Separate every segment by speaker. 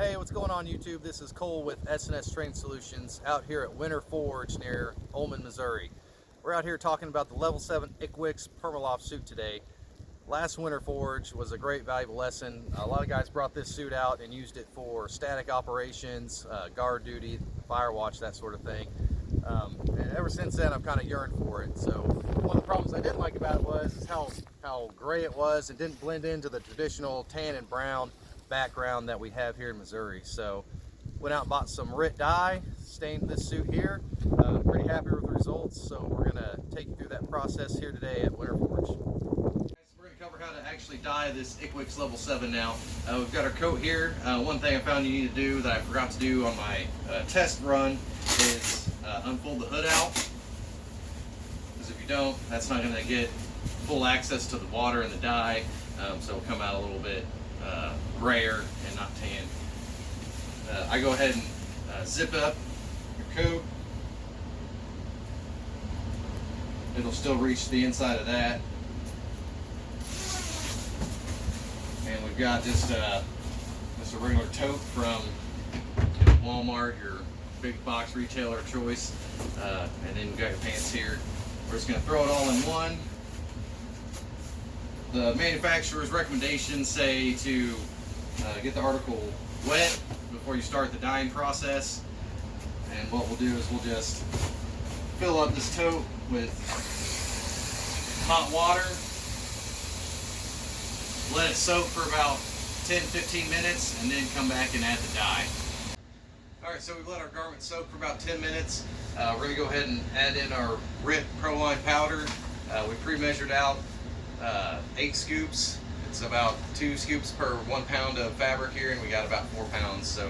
Speaker 1: Hey, what's going on YouTube? This is Cole with S&S Training Solutions out here at Winter Forge near Ullman, Missouri. We're out here talking about the Level 7 ECWCS Primaloft suit today. Last Winter Forge was a great valuable lesson. A lot of guys brought this suit out and used it for static operations, guard duty, fire watch, that sort of thing. And ever since then I've kind of yearned for it. So one of the problems I didn't like about it was how gray it was. It didn't blend into the traditional tan and brown background that we have here in Missouri. So went out and bought some RIT dye, stained this suit here. Pretty happy with the results, so we're going to take you through that process here today at Winter Forge. So we're going to cover how to actually dye this ECWCS Level 7 now. We've got our coat here. One thing I found you need to do that I forgot to do on my test run is unfold the hood out, because if you don't, that's not going to get full access to the water and the dye, so it'll come out a little bit grayer and not tan. I go ahead and zip up your coat. It'll still reach the inside of that. And we've got just a regular tote from Walmart, your big box retailer of choice. And then you've got your pants here. We're just going to throw it all in one. The manufacturer's recommendations say to get the article wet before you start the dyeing process. And what we'll do is we'll just fill up this tote with hot water, let it soak for about 10-15 minutes, and then come back and add the dye. Alright, so we've let our garment soak for about 10 minutes. We're going to go ahead and add in our RIT Proline powder. We pre-measured out 8 scoops. It's about 2 scoops per 1 pound of fabric here, and we got about 4 pounds. So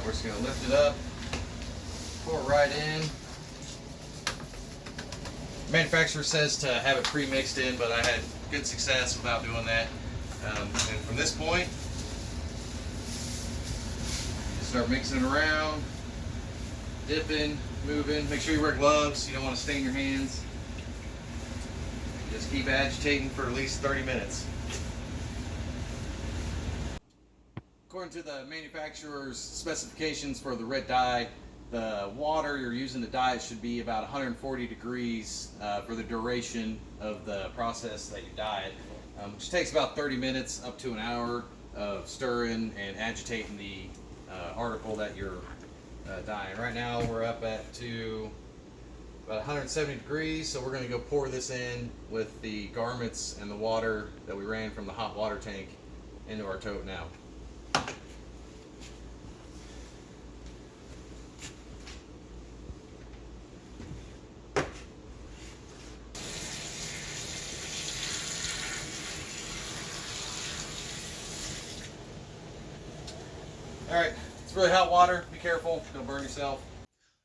Speaker 1: we're just going to lift it up, pour it right in. The manufacturer says to have it pre-mixed in, but I had good success without doing that. And from this point, you start mixing it around, dipping, moving. Make sure you wear gloves. You don't want to stain your hands. Just keep agitating for at least 30 minutes. According to the manufacturer's specifications for the RIT dye, the water you're using to dye it should be about 140 degrees for the duration of the process that you dye it, which takes about 30 minutes up to an hour of stirring and agitating the article that you're dyeing. Right now we're up to about 170 degrees, so we're going to go pour this in with the garments and the water that we ran from the hot water tank into our tote now. Alright, it's really hot water. Be careful, don't burn yourself.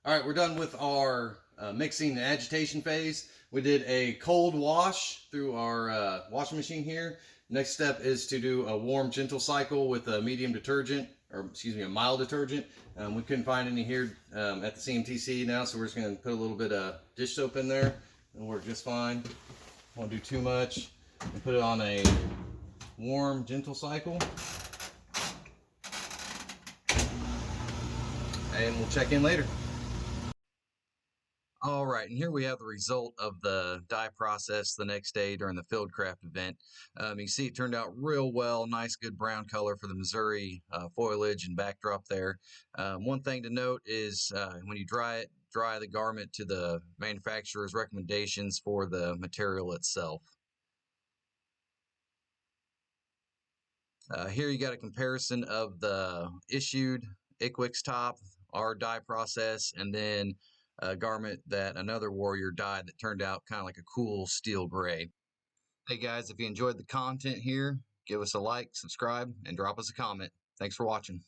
Speaker 1: Alright, we're done with our mixing and agitation phase. We did a cold wash through our washing machine here. Next step is to do a warm, gentle cycle with a medium detergent, or excuse me, a mild detergent. We couldn't find any here at the CMTC now, so we're just going to put a little bit of dish soap in there. It'll work just fine. Won't do too much. And put it on a warm, gentle cycle. And we'll check in later. All right, and here we have the result of the dye process the next day during the Fieldcraft event. You can see it turned out real well, nice good brown color for the Missouri foliage and backdrop there. One thing to note is when you dry it, dry the garment to the manufacturer's recommendations for the material itself. Here you got a comparison of the issued ECWCS top, our dye process, and then a garment that another warrior dyed that turned out kind of like a cool steel gray. Hey guys, if you enjoyed the content here, give us a like, subscribe, and drop us a comment. Thanks for watching.